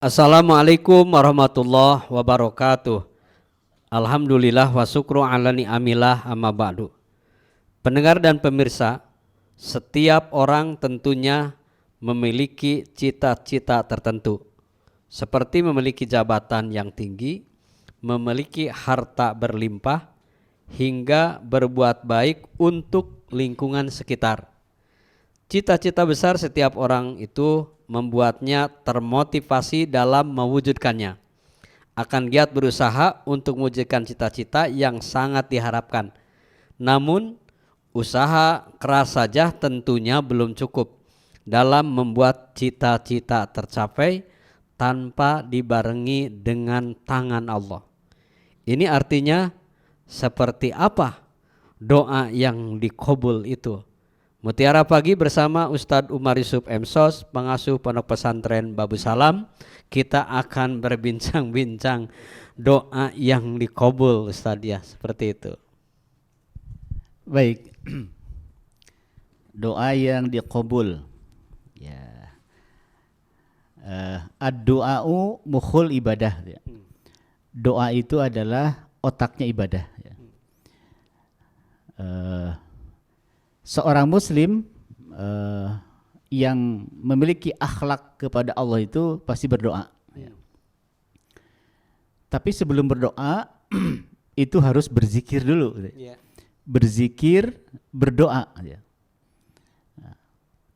Assalamualaikum warahmatullahi wabarakatuh. Alhamdulillah wa syukru ala ni'amillah amma ba'du. Pendengar dan pemirsa, setiap orang tentunya memiliki cita-cita tertentu, seperti memiliki jabatan yang tinggi, memiliki harta berlimpah, hingga berbuat baik untuk lingkungan sekitar. Cita-cita besar setiap orang itu membuatnya termotivasi dalam mewujudkannya. Akan giat berusaha untuk mewujudkan cita-cita yang sangat diharapkan. Namun, usaha keras saja tentunya belum cukup dalam membuat cita-cita tercapai tanpa dibarengi dengan tangan Allah. Ini artinya seperti apa doa yang dikabul itu? Mutiara Pagi bersama Ustadz Umar Yusuf M. Sos, pengasuh Pondok Pesantren Babu Salam. Kita akan berbincang-bincang doa yang dikabul, Ustadz, ya, seperti itu. Baik, doa yang dikabul. Ya, ad-du'a'u mukhul ibadah. Ya. Doa itu adalah otaknya ibadah. Ya. Seorang Muslim yang memiliki akhlak kepada Allah itu pasti berdoa. Ya. Tapi sebelum berdoa itu harus berzikir dulu. Ya. Berzikir, berdoa.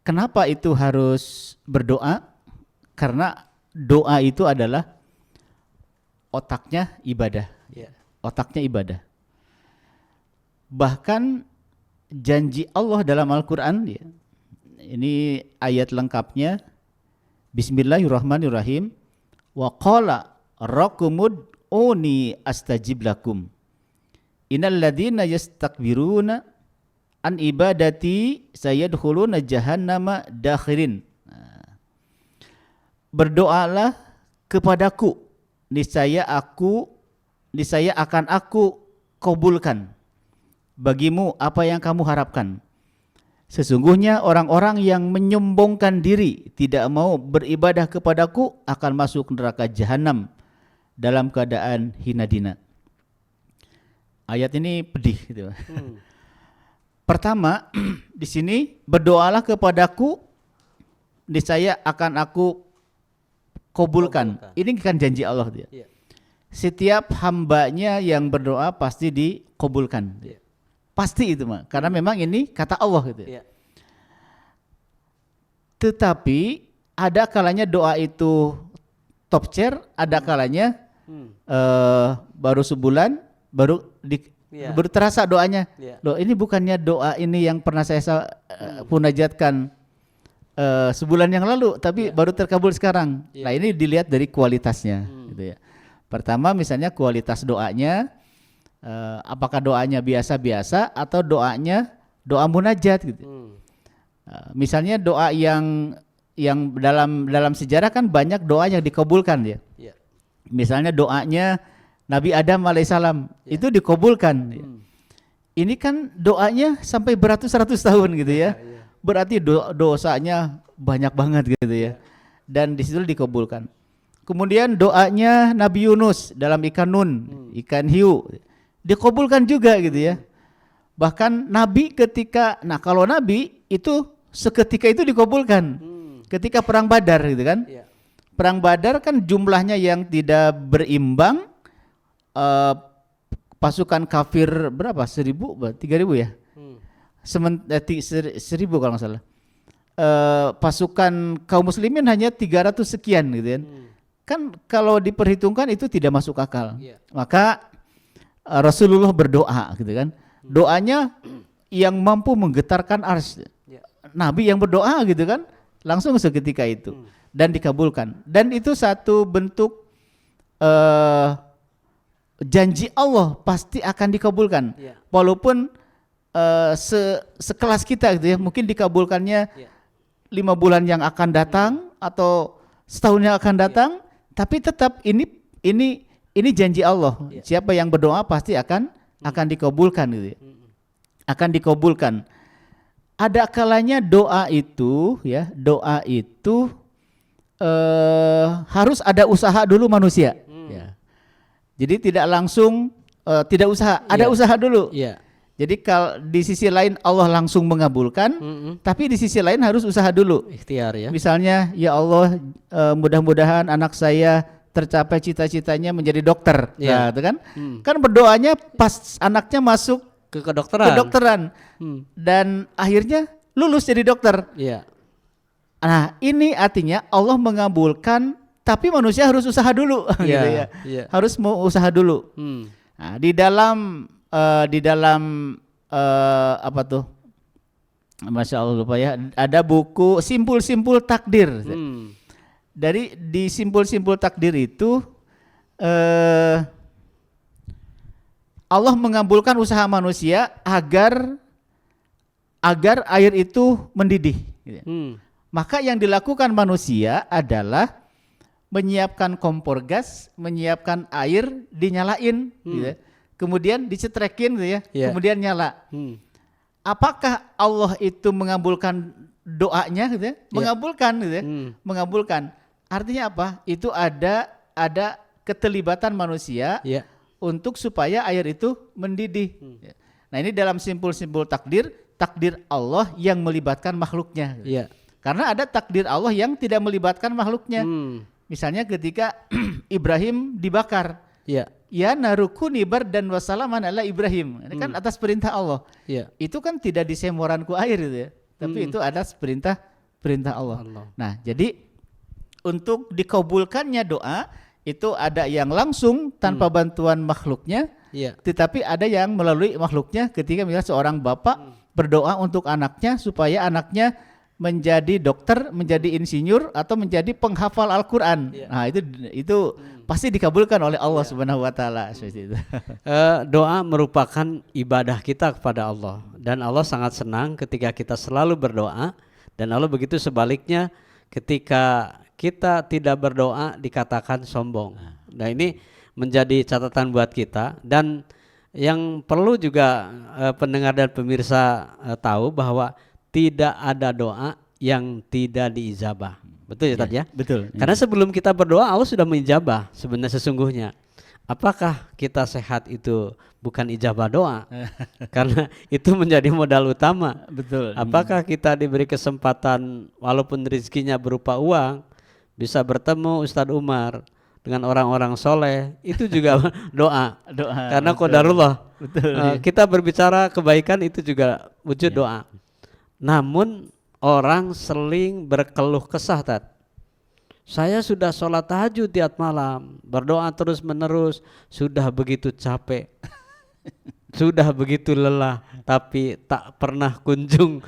Kenapa itu harus berdoa? Karena doa itu adalah otaknya ibadah. Otaknya ibadah. Bahkan janji Allah dalam Al-Quran, ini ayat lengkapnya, Bismillahirrahmanirrahim, wa qala rakumud'uni astajib lakum. Innal ladzina yastakbiruna an ibadati sayadkhuluna jahannama dakhirin. Berdoalah kepadaku, niscaya akan aku kabulkan bagimu apa yang kamu harapkan. Sesungguhnya orang-orang yang menyombongkan diri, tidak mau beribadah kepadaku, akan masuk neraka jahanam dalam keadaan hina dina. Ayat ini pedih gitu. Pertama, di sini berdoalah kepadaku, niscaya akan aku kabulkan. Ini kan janji Allah dia. Setiap hambanya yang berdoa pasti dikabulkan. Pasti itu mah, karena memang ini kata Allah gitu. Tetapi ada kalanya doa itu top chair, ada kalanya baru sebulan baru terasa doanya. Loh, ini bukannya doa ini yang pernah saya munajatkan sebulan yang lalu, tapi baru terkabul sekarang. Nah, ini dilihat dari kualitasnya gitu ya. Pertama misalnya kualitas doanya, apakah doanya biasa-biasa atau doanya doa munajat gitu. Misalnya doa yang dalam sejarah kan banyak doa yang dikabulkan ya. Misalnya doanya Nabi Adam alaihissalam itu dikabulkan. Ini kan doanya sampai beratus-ratus tahun gitu ya. Berarti dosanya banyak banget gitu ya. Dan di situ dikabulkan. Kemudian doanya Nabi Yunus dalam ikan nun, ikan hiu, dikabulkan juga gitu ya. Bahkan Nabi kalau Nabi itu seketika itu dikabulkan. Ketika perang Badar gitu kan. Perang Badar kan jumlahnya yang tidak berimbang. Pasukan kafir berapa? 1.000, 3.000 ya? 1.000 kalau nggak salah. Pasukan kaum muslimin hanya 300 sekian gitu kan. Kan kalau diperhitungkan itu tidak masuk akal. Maka Rasulullah berdoa gitu kan. Doanya yang mampu menggetarkan arsy. Nabi yang berdoa gitu kan, langsung seketika itu dan dikabulkan. Dan itu satu bentuk janji Allah pasti akan dikabulkan. Walaupun sekelas kita gitu ya, mungkin dikabulkannya 5 bulan yang akan datang atau setahun yang akan datang, tapi tetap ini janji Allah. Siapa yang berdoa pasti akan dikabulkan gitu ya. Akan dikabulkan. Ada kalanya doa itu harus ada usaha dulu manusia. Ya. Jadi tidak langsung tidak usaha, ada usaha dulu. Iya. Jadi kalau di sisi lain Allah langsung mengabulkan, tapi di sisi lain harus usaha dulu. Ikhtiar ya. Misalnya, ya Allah, mudah-mudahan anak saya tercapai cita-citanya menjadi dokter. Iya. Nah, itu kan? Kan berdoanya pas anaknya masuk Ke kedokteran. kedokteran dan akhirnya lulus jadi dokter. Iya. Nah, ini artinya Allah mengabulkan, tapi manusia harus usaha dulu, Iya, gitu ya. iya. Harus mau usaha dulu. Nah, di dalam apa tuh? Masya Allah lupa ya. Ada buku Simpul-Simpul Takdir. Dari di Simpul-Simpul Takdir itu Allah mengabulkan usaha manusia agar air itu mendidih. Gitu. Maka yang dilakukan manusia adalah menyiapkan kompor gas, menyiapkan air, dinyalain, gitu. Kemudian dicetrekin, gitu ya, kemudian nyala. Apakah Allah itu mengabulkan doanya, gitu ya? Mengabulkan, gitu ya? Mengabulkan. Artinya apa? Itu ada keterlibatan manusia untuk supaya air itu mendidih. Nah, ini dalam simpul-simpul takdir Allah yang melibatkan makhluknya. Iya. Karena ada takdir Allah yang tidak melibatkan makhluknya. Misalnya ketika Ibrahim dibakar. Iya. Ya narukuni bardan wa salaman ala Ibrahim. Ini kan atas perintah Allah. Iya. Itu kan tidak di semoranku air itu ya. Tapi itu ada perintah Allah. Nah, jadi untuk dikabulkannya doa itu ada yang langsung tanpa bantuan makhluknya. Iya. Tetapi ada yang melalui makhluknya ketika misalnya seorang bapak berdoa untuk anaknya supaya anaknya menjadi dokter, menjadi insinyur atau menjadi penghafal Al-Qur'an. Nah, itu pasti dikabulkan oleh Allah Subhanahu wa taala seperti itu. Doa merupakan ibadah kita kepada Allah dan Allah sangat senang ketika kita selalu berdoa, dan Allah begitu sebaliknya ketika kita tidak berdoa dikatakan sombong. Nah, ini menjadi catatan buat kita, dan yang perlu juga pendengar dan pemirsa tahu bahwa tidak ada doa yang tidak diijabah. Betul ya, Tad ya? Betul. Karena sebelum kita berdoa Allah sudah mengijabah sebenarnya sesungguhnya. Apakah kita sehat itu bukan ijabah doa? Karena itu menjadi modal utama. Betul. Apakah kita diberi kesempatan walaupun rezekinya berupa uang, bisa bertemu Ustadz Umar dengan orang-orang soleh, itu juga doa. Karena qadarullah. Kita berbicara kebaikan itu juga wujud doa. Namun orang seling berkeluh kesah, Tad. Saya sudah sholat tahajud tiap malam, berdoa terus menerus, sudah begitu capek, sudah begitu lelah, tapi tak pernah kunjung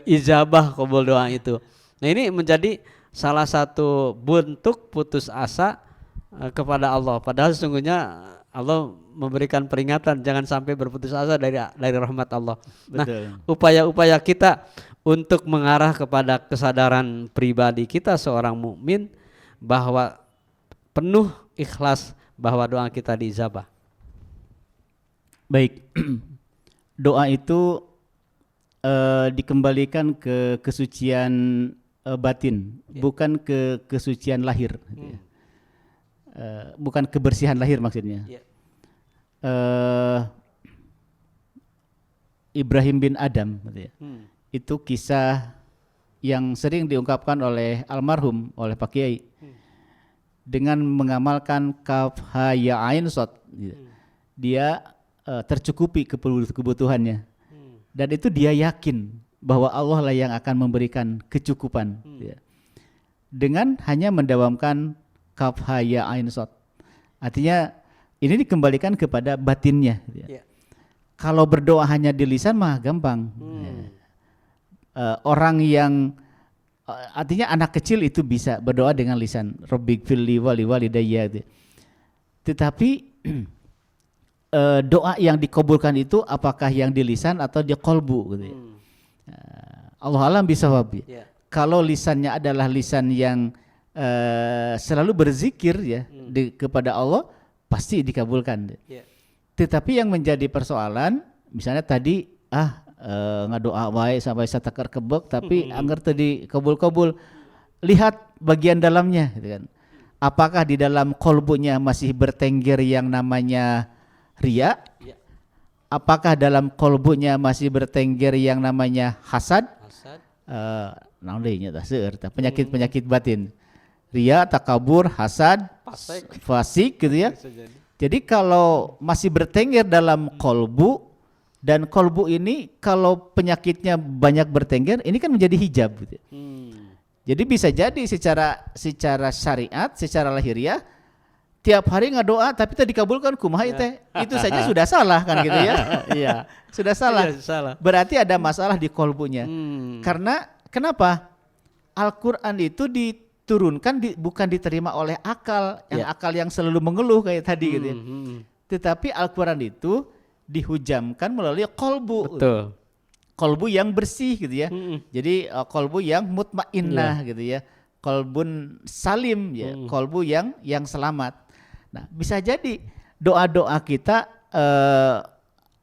ijabah qabul doa itu. Nah, ini menjadi salah satu bentuk putus asa kepada Allah. Padahal sesungguhnya Allah memberikan peringatan jangan sampai berputus asa dari rahmat Allah. Betul. Nah, upaya-upaya kita untuk mengarah kepada kesadaran pribadi kita seorang mukmin bahwa penuh ikhlas bahwa doa kita diijabah. Baik. Doa itu dikembalikan ke kesucian batin, bukan ke kesucian lahir. Bukan kebersihan lahir maksudnya. Ibrahim bin Adam, itu kisah yang sering diungkapkan oleh almarhum, oleh Pak Kiai, dengan mengamalkan kaf ha ya ain sod. Dia tercukupi kebutuhannya, dan itu dia yakin bahwa Allah lah yang akan memberikan kecukupan, dengan hanya mendawamkan kaf ha ya ain sod. Artinya ini dikembalikan kepada batinnya. Kalau berdoa hanya di lisan mah gampang. Orang yang artinya anak kecil itu bisa berdoa dengan lisan, Rabbighfirli wa liwalidayya. Tetapi doa yang dikabulkan itu apakah yang di lisan atau di qalbu gitu ya. Allah alam bisawab. Kalau lisannya adalah lisan yang selalu berzikir ya kepada Allah, pasti dikabulkan. Tetapi yang menjadi persoalan misalnya tadi ngadoa wae sampai satakar kebek tapi anggar tadi kabul-kabul, lihat bagian dalamnya gitu kan. Apakah di dalam kolbunya masih bertengger yang namanya riya? Ya. Apakah dalam kolbunya masih bertengger yang namanya hasad? Hasad. Penyakit-penyakit batin. Riya, takabur, hasad, fasik gitu ya. Jadi kalau masih bertengger dalam kolbu, dan kolbu ini kalau penyakitnya banyak bertengger, ini kan menjadi hijab gitu. Jadi bisa jadi secara syariat, secara lahiriah, tiap hari ngadoa tapi tidak dikabulkan kumaha itu saja sudah salah kan gitu ya. Iya. Sudah salah. Iya, salah. Berarti ada masalah di kolbunya. Karena kenapa? Al-Qur'an itu diturunkan bukan diterima oleh akal, akal yang selalu mengeluh kayak tadi gitu ya. Tetapi Al-Qur'an itu dihujamkan melalui kolbu. Betul. Kolbu yang bersih gitu ya. Jadi kolbu yang mutmainnah gitu ya. Kolbun salim ya, kolbu yang selamat. Nah, bisa jadi doa-doa kita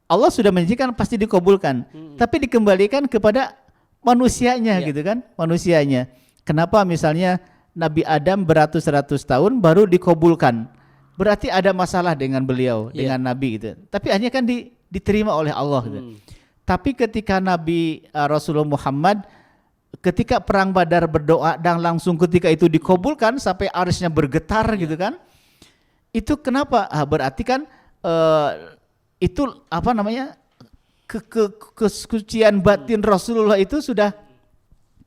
Allah sudah menjanjikan pasti dikabulkan, tapi dikembalikan kepada manusianya gitu kan, manusianya. Kenapa misalnya Nabi Adam beratus-ratus tahun baru dikabulkan? Berarti ada masalah dengan beliau, dengan Nabi gitu. Tapi hanya kan diterima oleh Allah gitu. Tapi ketika Nabi Rasulullah Muhammad ketika perang Badar berdoa dan langsung ketika itu dikabulkan sampai arsy-nya bergetar gitu kan. Itu kenapa? Berarti kan itu apa namanya? Kesucian batin Rasulullah itu sudah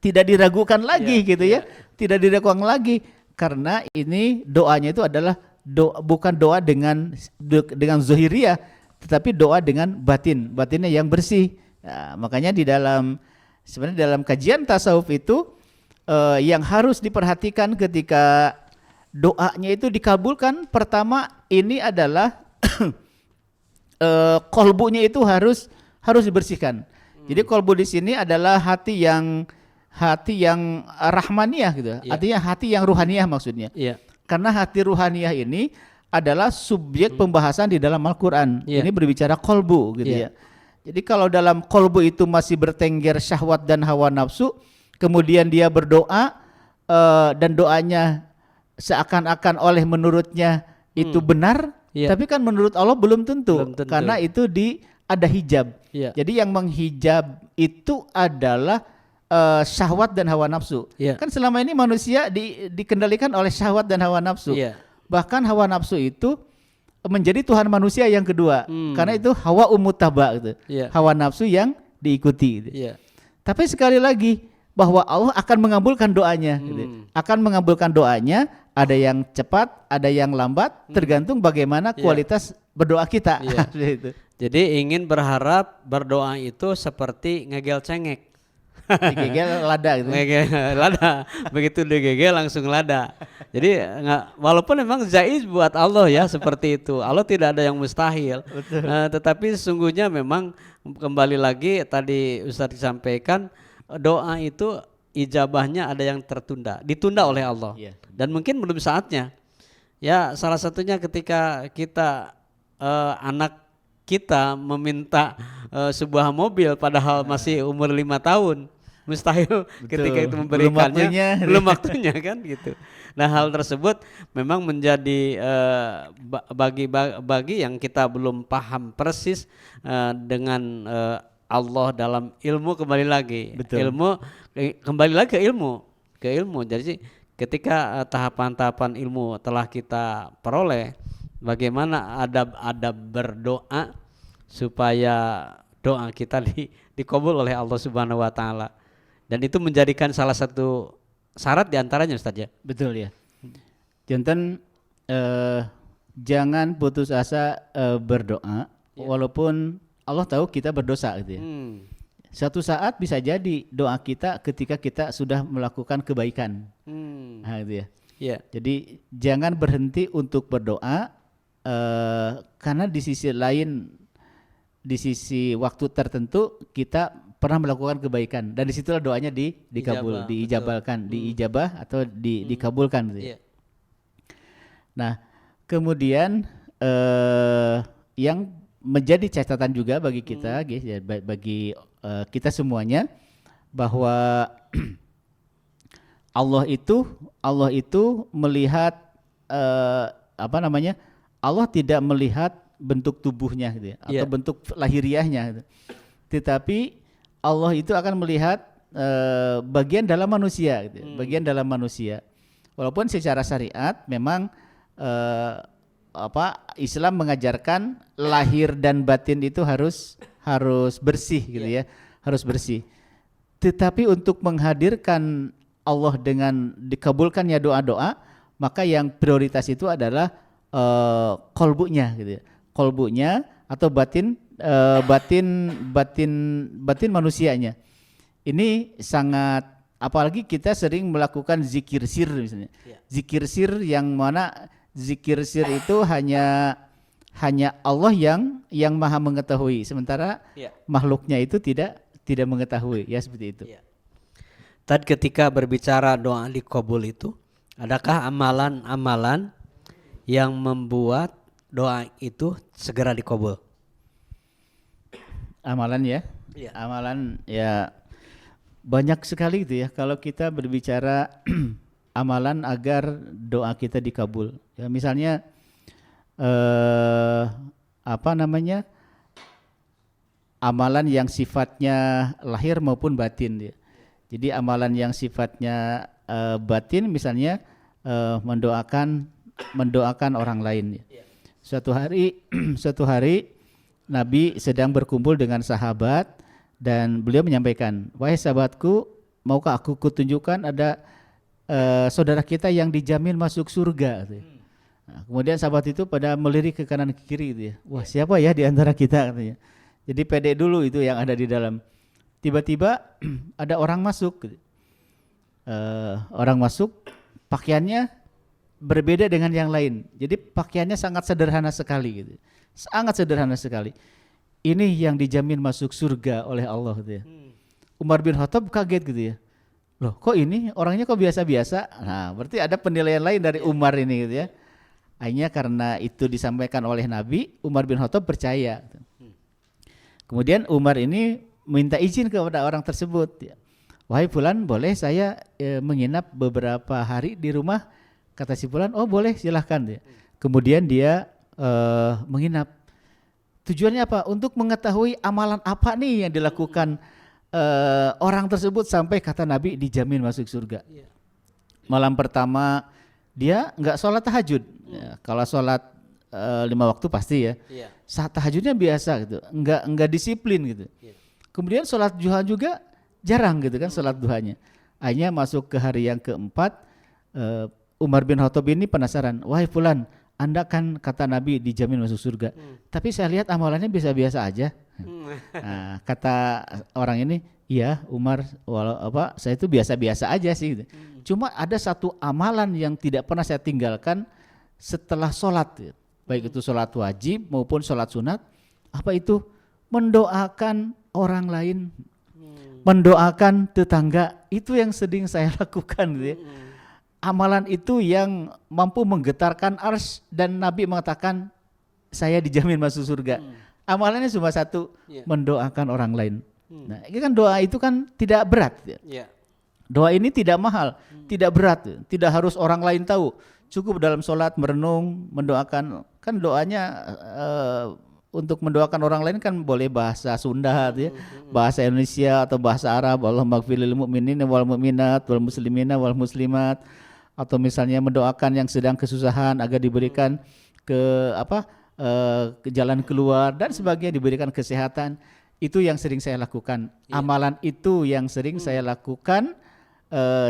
tidak diragukan lagi gitu ya. Tidak diragukan lagi karena ini doanya itu adalah bukan doa dengan zahiriyah, tetapi doa dengan batinnya yang bersih. Nah, makanya sebenarnya dalam kajian tasawuf itu yang harus diperhatikan ketika doanya itu dikabulkan, pertama ini adalah kolbunya itu harus dibersihkan. Jadi kolbu di sini adalah hati yang rahmaniyah gitu. Artinya hati yang ruhaniyah maksudnya. Karena hati ruhaniyah ini adalah subjek pembahasan di dalam Al-Qur'an. Ini berbicara kolbu gitu ya. Jadi kalau dalam kolbu itu masih bertengger syahwat dan hawa nafsu, kemudian dia berdoa dan doanya seakan-akan oleh menurutnya itu benar, tapi kan menurut Allah belum tentu. Karena itu ada hijab. Jadi yang menghijab itu adalah syahwat dan hawa nafsu. Kan selama ini manusia dikendalikan oleh syahwat dan hawa nafsu. Bahkan hawa nafsu itu menjadi Tuhan manusia yang kedua, karena itu hawa umutaba gitu. Hawa nafsu yang diikuti gitu. Tapi sekali lagi bahwa Allah akan mengabulkan doanya gitu. Akan mengabulkan doanya, ada yang cepat, ada yang lambat, tergantung bagaimana kualitas berdoa kita. Jadi ingin berharap berdoa itu seperti ngegel cengek. Digegel lada gitu. Lada. Begitu digegel langsung lada. Jadi walaupun memang jaiz buat Allah ya seperti itu. Allah tidak ada yang mustahil. Tetapi sesungguhnya memang kembali lagi tadi Ustaz disampaikan, doa itu ijabahnya ada yang ditunda oleh Allah. Dan mungkin belum saatnya. Ya salah satunya ketika kita anak kita meminta sebuah mobil padahal masih umur 5 tahun. Mustahil ketika itu memberikannya belum waktunya kan gitu. Nah hal tersebut memang menjadi bagi yang kita belum paham persis dengan Allah dalam ilmu kembali lagi. Ilmu kembali lagi ke ilmu. Jadi ketika tahapan-tahapan ilmu telah kita peroleh, bagaimana adab berdoa supaya doa kita dikabul oleh Allah Subhanahu wa taala. Dan itu menjadikan salah satu syarat diantaranya Ustaz ya. Betul ya. Jantan jangan putus asa berdoa walaupun Allah tahu kita berdosa gitu ya. Suatu saat bisa jadi doa kita ketika kita sudah melakukan kebaikan. Nah, gitu ya. Jadi jangan berhenti untuk berdoa karena di sisi lain, di sisi waktu tertentu kita pernah melakukan kebaikan dan disitulah doanya diijabah atau dikabulkan gitu ya. Nah kemudian yang menjadi catatan juga bagi kita guys ya, bagi kita semuanya, bahwa Allah itu melihat Allah tidak melihat bentuk tubuhnya gitu ya, atau bentuk lahiriahnya gitu. Tetapi Allah itu akan melihat bagian dalam manusia gitu, bagian dalam manusia. Walaupun secara syariat memang Islam mengajarkan lahir dan batin itu harus bersih gitu ya, harus bersih. Tetapi untuk menghadirkan Allah dengan dikabulkannya doa-doa, maka yang prioritas itu adalah kolbunya gitu ya. Kolbunya atau batin manusianya. Ini sangat, apalagi kita sering melakukan zikir sir misalnya. Zikir sir yang mana zikir sir itu hanya Allah yang maha mengetahui, sementara makhluknya itu tidak mengetahui, ya seperti itu. Tadi ketika berbicara doa dikabul itu, adakah amalan-amalan yang membuat doa itu segera dikabul? Amalan ya? Amalan ya banyak sekali gitu ya. Kalau kita berbicara amalan agar doa kita dikabul, ya misalnya amalan yang sifatnya lahir maupun batin ya. Jadi amalan yang sifatnya batin misalnya mendoakan orang lain ya. Suatu hari Nabi sedang berkumpul dengan sahabat dan beliau menyampaikan, "Wahai sahabatku, maukah aku kutunjukkan ada saudara kita yang dijamin masuk surga?" Nah, kemudian sahabat itu pada melirik ke kanan ke kiri gitu ya. Wah, siapa ya di antara kita katanya. Jadi pede dulu itu yang ada di dalam. Tiba-tiba ada orang masuk. Orang masuk, pakaiannya berbeda dengan yang lain. Jadi pakaiannya sangat sederhana sekali gitu. Sangat sederhana sekali. Ini yang dijamin masuk surga oleh Allah gitu ya. Umar bin Khattab kaget gitu ya. Loh, kok ini orangnya kok biasa-biasa? Nah, berarti ada penilaian lain dari Umar ini gitu ya. Akhirnya karena itu disampaikan oleh Nabi, Umar bin Khattab percaya. Kemudian Umar ini minta izin kepada orang tersebut. Wahai fulan, boleh saya menginap beberapa hari di rumah? Kata si fulan, oh boleh, silahkan. Kemudian dia menginap. Tujuannya apa? Untuk mengetahui amalan apa nih yang dilakukan orang tersebut sampai kata Nabi dijamin masuk surga. Malam pertama dia nggak sholat tahajud. Ya, kalau sholat 5 waktu pasti ya. Saat tahajudnya biasa gitu, nggak disiplin gitu. Kemudian sholat duha juga jarang gitu kan, sholat duhanya. Akhirnya masuk ke hari yang keempat, Umar bin Khattab ini penasaran, wahai fulan, Anda kan kata Nabi dijamin masuk surga, tapi saya lihat amalannya biasa-biasa aja. Nah, kata orang ini, iya Umar, saya itu biasa-biasa aja sih gitu. Cuma ada satu amalan yang tidak pernah saya tinggalkan setelah sholat, baik itu sholat wajib maupun sholat sunat. Apa itu? Mendoakan orang lain, mendoakan tetangga. Itu yang sering saya lakukan gitu ya. Amalan itu yang mampu menggetarkan arsy dan Nabi mengatakan saya dijamin masuk surga. Amalannya cuma satu, mendoakan orang lain. Nah, ini kan doa itu kan tidak berat ya. Doa ini tidak mahal, tidak berat, tidak harus orang lain tahu. Cukup dalam sholat merenung, mendoakan. Kan doanya untuk mendoakan orang lain kan boleh bahasa Sunda ya, bahasa Indonesia atau bahasa Arab. Allahumma ighfir lil mu'minina wal mu'minat wal muslimina wal muslimat. Atau misalnya mendoakan yang sedang kesusahan agar diberikan ke jalan keluar dan sebagainya, diberikan kesehatan. Itu yang sering saya lakukan. Amalan itu yang sering saya lakukan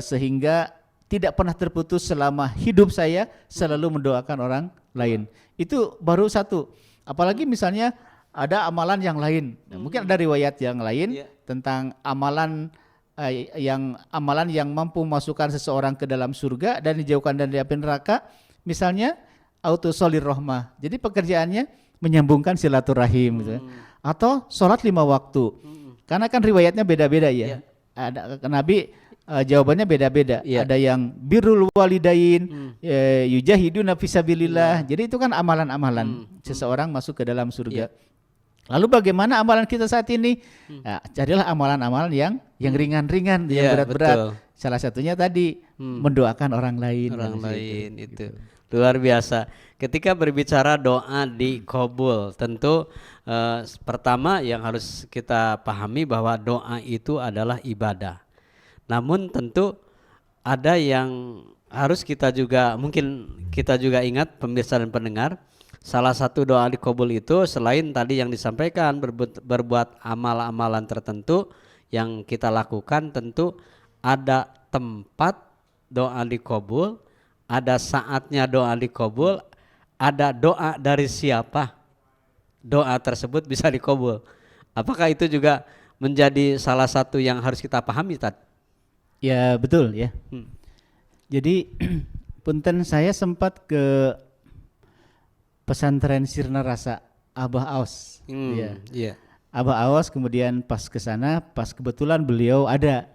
sehingga tidak pernah terputus selama hidup saya, selalu mendoakan orang lain. Itu baru satu. Apalagi misalnya ada amalan yang lain. Nah, mungkin ada riwayat yang lain tentang amalan yang mampu masukkan seseorang ke dalam surga dan dijauhkan dari api neraka. Misalnya autosolir rohmah. Jadi pekerjaannya menyambungkan silaturahim gitu. Atau sholat 5 waktu. Karena kan riwayatnya beda-beda ya. Ada Nabi jawabannya beda-beda. Ada yang birrul walidain, yujahiduna fisabilillah. Jadi itu kan amalan-amalan seseorang masuk ke dalam surga. Lalu bagaimana amalan kita saat ini? Nah, carilah amalan-amalan yang ringan-ringan, yang berat-berat. Salah satunya tadi mendoakan orang lain. Orang lain itu luar biasa. Ketika berbicara doa dikabul, tentu pertama yang harus kita pahami bahwa doa itu adalah ibadah. Namun tentu ada yang harus kita juga ingat, pemirsa dan pendengar, salah satu doa dikabul itu selain tadi yang disampaikan berbuat amalan-amalan tertentu yang kita lakukan, tentu ada tempat doa dikabul, ada saatnya doa dikabul, ada doa dari siapa doa tersebut bisa dikabul. Apakah itu juga menjadi salah satu yang harus kita pahami, Tad? Ya betul ya. Jadi punten, saya sempat ke pesantren Sirna Rasa Abah Aos. Ya. Abah Aos, kemudian pas ke sana, pas kebetulan beliau ada.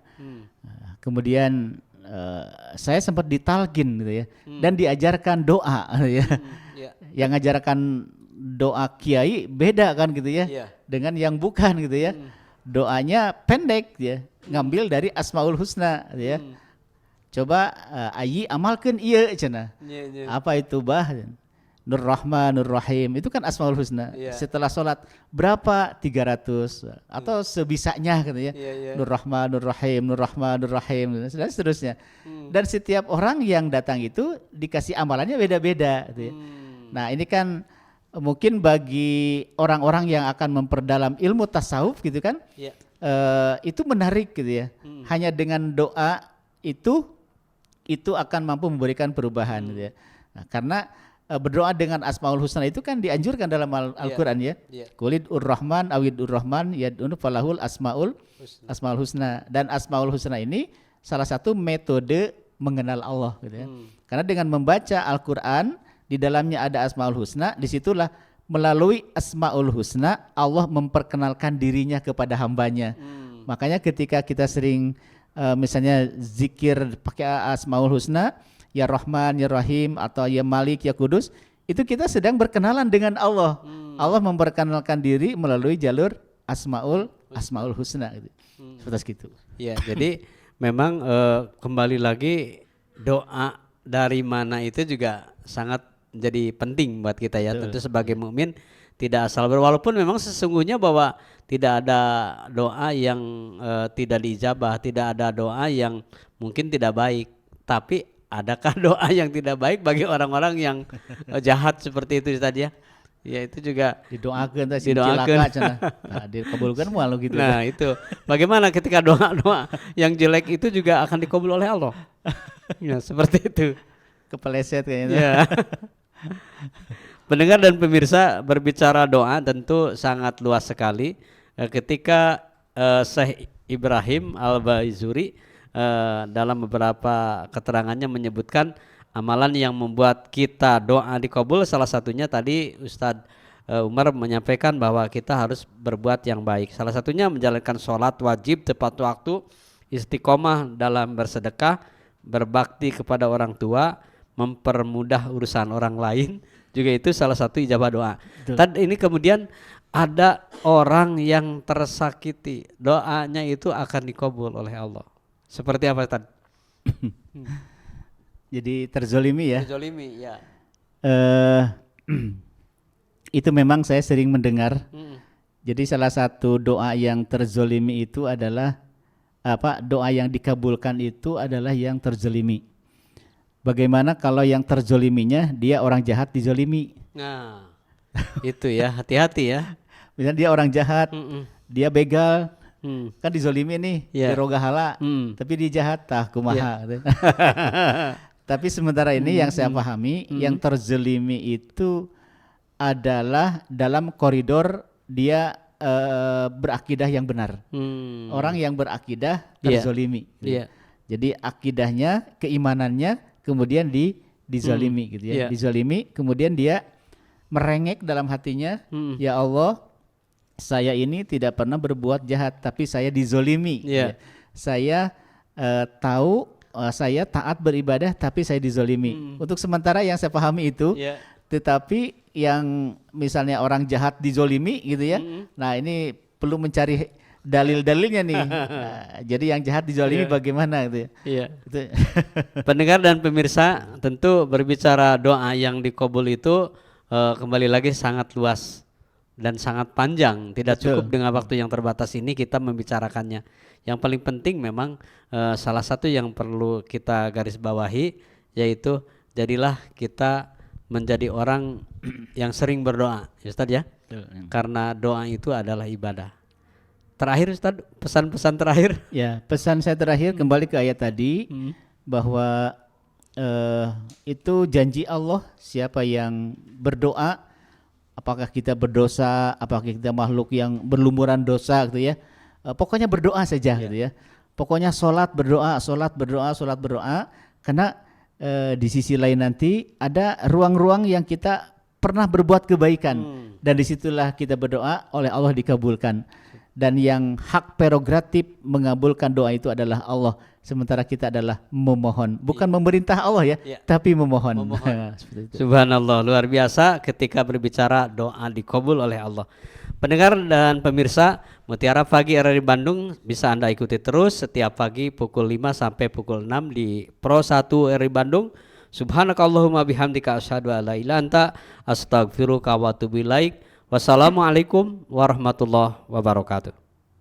Kemudian saya sempat ditalkin gitu ya, dan diajarkan doa ya. Yang ngajarkan doa kiai beda kan gitu ya, dengan yang bukan gitu ya. Doanya pendek ya, ngambil dari Asmaul Husna ya. Coba ayi amalkan iya cenah. Apa itu bah? Nur Rahman, Nur Rahim, itu kan Asmaul Husna. Setelah sholat berapa? 300 atau sebisanya gitu ya. Nur Rahman, Nur Rahim, Nur Rahman, Nur Rahim, dan seterusnya. Dan setiap orang yang datang itu dikasih amalannya beda-beda gitu ya. Nah ini kan mungkin bagi orang-orang yang akan memperdalam ilmu tasawuf gitu kan, itu menarik gitu ya. Hanya dengan doa itu akan mampu memberikan perubahan gitu ya. Nah, karena berdoa dengan Asmaul Husna itu kan dianjurkan dalam Al-Quran ya. Qulid ur-Rahman awid ur-Rahman yad'un falahul Asmaul Husna. Dan Asmaul Husna ini salah satu metode mengenal Allah gitu ya. Karena dengan membaca Al-Quran, di dalamnya ada Asmaul Husna, disitulah melalui Asmaul Husna Allah memperkenalkan dirinya kepada hambanya. Makanya ketika kita sering misalnya zikir pakai Asmaul Husna, ya Rahman, ya Rahim, atau ya Malik, ya Kudus, itu kita sedang berkenalan dengan Allah. Allah memperkenalkan diri melalui jalur Asmaul Husna gitu. Seperti itu. Ya, jadi memang kembali lagi doa dari mana itu juga sangat jadi penting buat kita ya. Tentu sebagai mukmin tidak asal walaupun memang sesungguhnya bahwa tidak ada doa yang tidak diijabah, tidak ada doa yang mungkin tidak baik, tapi adakah doa yang tidak baik bagi orang-orang yang jahat seperti itu tadi ya? Ya itu juga didoakan, nah, dikabulkan mual gitu. Nah itu bagaimana ketika doa-doa yang jelek itu juga akan dikabul oleh Allah? Ya seperti itu. Kepeleset kayaknya. Ya. Pendengar dan pemirsa, berbicara doa tentu sangat luas sekali. Ketika Syekh Ibrahim Al-Baizuri dalam beberapa keterangannya menyebutkan amalan yang membuat kita doa dikabul, salah satunya tadi Ustadz Umar menyampaikan bahwa kita harus berbuat yang baik. Salah satunya menjalankan sholat wajib tepat waktu, istiqomah dalam bersedekah, berbakti kepada orang tua, mempermudah urusan orang lain, juga itu salah satu ijabah doa. Tadi ini kemudian ada orang yang tersakiti, doanya itu akan dikabul oleh Allah. Seperti apa tadi? Jadi terzolimi ya. Terzolimi ya. Itu memang saya sering mendengar. Jadi salah satu doa yang terzolimi itu adalah doa yang dikabulkan itu adalah yang terzolimi. Bagaimana kalau yang terzoliminya dia orang jahat dizolimi? Nah, itu ya, hati-hati ya. Misalnya dia orang jahat, dia begal, kan dizolimi nih, dirogahala, tapi dia jahat, kumaha. Tapi sementara ini yang saya pahami, yang terzolimi itu adalah dalam koridor dia berakidah yang benar. Orang yang berakidah terzolimi. Jadi akidahnya, keimanannya kemudian dizalimi gitu ya. Dizalimi, kemudian dia merengek dalam hatinya, ya Allah, saya ini tidak pernah berbuat jahat, tapi saya dizolimi. Saya tahu saya taat beribadah, tapi saya dizolimi. Untuk sementara yang saya pahami itu, tetapi yang misalnya orang jahat dizolimi gitu ya. Nah ini perlu mencari dalil-dalilnya nih. Nah, jadi yang jahat dizalimi bagaimana gitu ya. Iya. Itu. Pendengar dan pemirsa, tentu berbicara doa yang dikabul itu kembali lagi sangat luas dan sangat panjang. Tidak Betul. cukup dengan waktu yang terbatas ini kita membicarakannya. Yang paling penting memang salah satu yang perlu kita garis bawahi yaitu jadilah kita menjadi orang yang sering berdoa, ya Ustaz ya. Karena doa itu adalah ibadah. Terakhir Ustaz, pesan-pesan terakhir. Ya, pesan saya terakhir kembali ke ayat tadi bahwa itu janji Allah, siapa yang berdoa, apakah kita berdosa, apakah kita makhluk yang berlumuran dosa gitu ya. Pokoknya berdoa saja gitu ya. Pokoknya sholat berdoa, karena di sisi lain nanti ada ruang-ruang yang kita pernah berbuat kebaikan dan disitulah kita berdoa oleh Allah dikabulkan. Dan yang hak prerogatif mengabulkan doa itu adalah Allah, sementara kita adalah memohon, bukan memerintah Allah ya, tapi memohon. Seperti itu. Subhanallah, luar biasa ketika berbicara doa dikabul oleh Allah. Pendengar dan pemirsa, Mutiara Pagi RRI Bandung bisa Anda ikuti terus setiap pagi pukul 5 sampai pukul 6 di Pro 1 RRI Bandung. Subhanakallahumma bihamdika asyhadu an la ilaha illa anta astaghfiruka wa atubu ilaik. Wassalamualaikum warahmatullahi wabarakatuh.